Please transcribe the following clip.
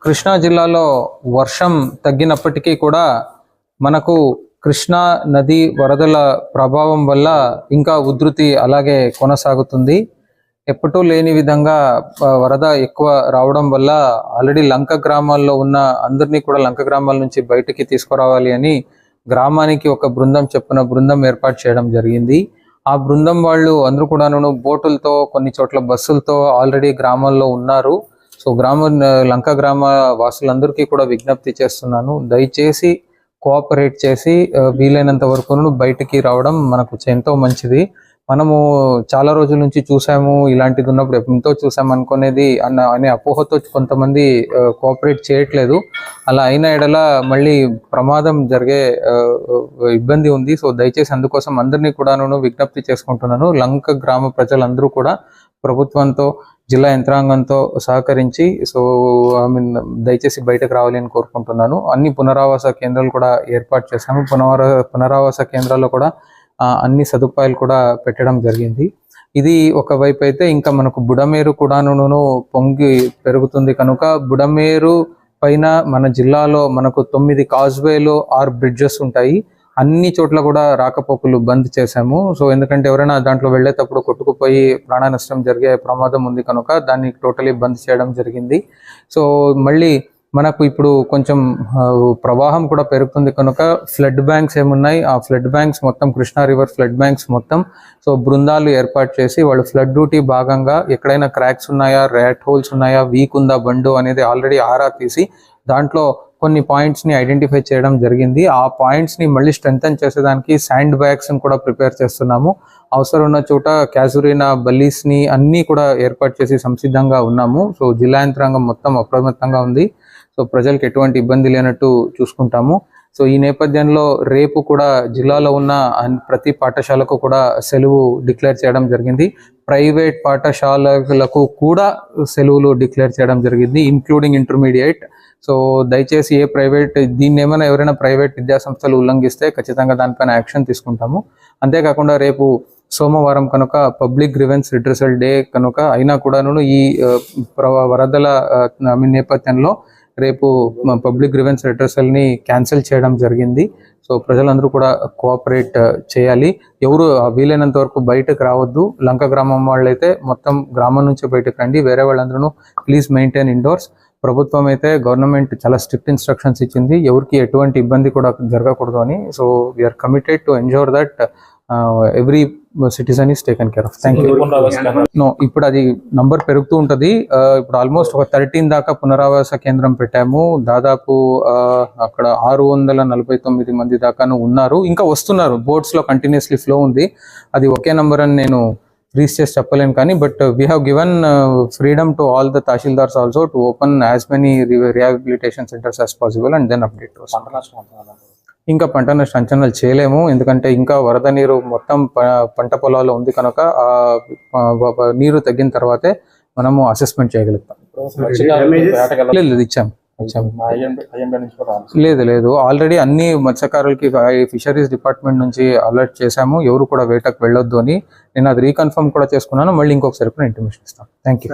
కృష్ణా జిల్లాలో వర్షం తగ్గినప్పటికీ కూడా మనకు కృష్ణా నది వరదల ప్రభావం వల్ల ఇంకా ఉధృతి అలాగే కొనసాగుతుంది. ఎప్పుడూ లేని విధంగా వరద ఎక్కువ రావడం వల్ల ఆల్రెడీ లంక గ్రామాల్లో ఉన్న అందరినీ కూడా లంక గ్రామాల నుంచి బయటికి తీసుకురావాలి అని గ్రామానికి ఒక బృందం చొప్పున బృందం ఏర్పాటు చేయడం జరిగింది. ఆ బృందం వాళ్ళు అందరూ కూడాను బోటులతో కొన్ని చోట్ల బస్సులతో ఆల్రెడీ గ్రామాల్లో ఉన్నారు. సో లంక గ్రామ వాసులందరికీ కూడా విజ్ఞప్తి చేస్తున్నాను, దయచేసి కోఆపరేట్ చేసి వీలైనంత వరకు బయటికి రావడం మనకు ఎంతో మంచిది. మనము చాలా రోజుల నుంచి చూసాము, ఇలాంటిది ఉన్నప్పుడు ఎంతో చూసాము అనుకునేది అనే అపోహతో కొంతమంది కోఆపరేట్ చేయట్లేదు. అలా అయిన ఎడల మళ్ళీ ప్రమాదం జరిగే ఇబ్బంది ఉంది. సో దయచేసి అందుకోసం అందరినీ కూడా విజ్ఞప్తి చేసుకుంటున్నాను. లంక గ్రామ ప్రజలందరూ కూడా ప్రభుత్వంతో జిల్లా యంత్రాంగంతో సహకరించి దయచేసి బయటకు రావాలి అని కోరుకుంటున్నాను. అన్ని పునరావాస కేంద్రాలు కూడా ఏర్పాటు చేశాము. పునరావాస కేంద్రాల్లో కూడా అన్ని సదుపాయాలు కూడా పెట్టడం జరిగింది. ఇది ఒకవైపు అయితే ఇంకా మనకు బుడమేరు కూడాను పొంగి పెరుగుతుంది కనుక బుడమేరు పైన మన జిల్లాలో మనకు 9 కాజ్వేలు 6 బ్రిడ్జెస్ ఉంటాయి. అన్ని చోట్ల కూడా రాకపోకలు బంద్ చేశాము. సో ఎందుకంటే ఎవరైనా దాంట్లో వెళ్ళేటప్పుడు కొట్టుకుపోయి ప్రాణ నష్టం జరిగే ప్రమాదం ఉంది కనుక దాన్ని టోటలీ బంద్ చేయడం జరిగింది. సో మళ్ళీ మనకు ఇప్పుడు కొంచెం ప్రవాహం కూడా పెరుగుతుంది కనుక ఫ్లడ్ బ్యాంక్స్ ఏమున్నాయి, ఆ ఫ్లడ్ బ్యాంక్స్ మొత్తం కృష్ణా రివర్ ఫ్లడ్ బ్యాంక్స్ మొత్తం బృందాలు ఏర్పాటు చేసి వాళ్ళు ఫ్లడ్ డ్యూటీ భాగంగా ఎక్కడైనా క్రాక్స్ ఉన్నాయా, ర్యాట్ హోల్స్ ఉన్నాయా, వీక్ ఉందా బండు అనేది ఆల్రెడీ ఆరా తీసి దాంట్లో కొన్ని పాయింట్స్ని ఐడెంటిఫై చేయడం జరిగింది. ఆ పాయింట్స్ని మళ్ళీ స్ట్రెంథన్ చేసేదానికి శాండ్ బ్యాగ్స్ని కూడా ప్రిపేర్ చేస్తున్నాము. అవసరం ఉన్న చోట క్యాజురీనా బల్లీస్ని అన్నీ కూడా ఏర్పాటు చేసి సంసిద్ధంగా ఉన్నాము. సో జిల్లా యంత్రాంగం మొత్తం అప్రమత్తంగా ఉంది. సో ప్రజలకు ఎటువంటి ఇబ్బంది లేనట్టు చూసుకుంటాము. సో ఈ నేపథ్యంలో రేపు కూడా జిల్లాలో ఉన్న ప్రతి పాఠశాలకు కూడా సెలవు డిక్లేర్ చేయడం జరిగింది. ప్రైవేట్ పాఠశాలలకు కూడా సెలవులు డిక్లేర్ చేయడం జరిగింది, ఇంక్లూడింగ్ ఇంటర్మీడియట్. సో దయచేసి దీన్ని ఏమైనా ఎవరైనా ప్రైవేట్ విద్యాసంస్థలు ఉల్లంఘిస్తే ఖచ్చితంగా దానిపైన యాక్షన్ తీసుకుంటాము. అంతేకాకుండా రేపు సోమవారం కనుక పబ్లిక్ గ్రీవెన్స్ రిడ్రెసల్ డే కనుక అయినా కూడాను ఈ వరదల నేపథ్యంలో రేపు పబ్లిక్ గ్రీవెన్స్ రిడ్రెసల్ని క్యాన్సిల్ చేయడం జరిగింది. సో ప్రజలందరూ కూడా కోఆపరేట్ చేయాలి. ఎవరు వీలైనంత వరకు బయటకు రావద్దు. లంక గ్రామం వాళ్ళైతే మొత్తం గ్రామం నుంచి బయటకు రండి. వేరే వాళ్ళందరూ ప్లీజ్ మెయింటైన్ ఇండోర్స్. ప్రభుత్వం అయితే గవర్నమెంట్ చాలా స్ట్రిక్ట్ ఇన్స్ట్రక్షన్స్ ఇచ్చింది, ఎవరికి ఎటువంటి ఇబ్బంది కూడా జరగకూడదు అని. So we're committed to ensure that every citizen is taken care of. Thank you. No, ఇప్పుడు అది నంబర్ పెరుగుతూ ఉంటుంది. ఇప్పుడు ఆల్మోస్ట్ ఒక 13 దాకా పునరావాస కేంద్రం పెట్టాము. దాదాపు అక్కడ 649 మంది దాకాను ఉన్నారు. ఇంకా వస్తున్నారు, బోట్స్ లో కంటిన్యూస్లీ ఫ్లో ఉంది. అది ఒకే నంబర్ అని నేను రీచ్ చేసి చెప్పలేను కానీ, but we have given freedom to all the tahsildars also to open as many rehabilitation centres as possible and then update. ఇంకా పంట నష్టం అంచనాలు చేయలేము, ఎందుకంటే ఇంకా వరద నీరు మొత్తం పంట పొలాల్లో ఉంది కనుక నీరు తగ్గిన తర్వాతే మనము అసెస్మెంట్ చేయగలుగుతాం. లేదు, ఇచ్చాము. లేదు, ఆల్రెడీ అన్ని మత్స్యకారులకి ఫిషరీస్ డిపార్ట్మెంట్ నుంచి అలర్ట్ చేశాము, ఎవరు కూడా వేటకు వెళ్ళొద్దు అని. నేను అది రీకన్ఫర్మ్ కూడా చేసుకున్నాను. మళ్ళీ ఇంకొకసారి కూడా ఇంటిమేషన్ ఇస్తాను. Thank you.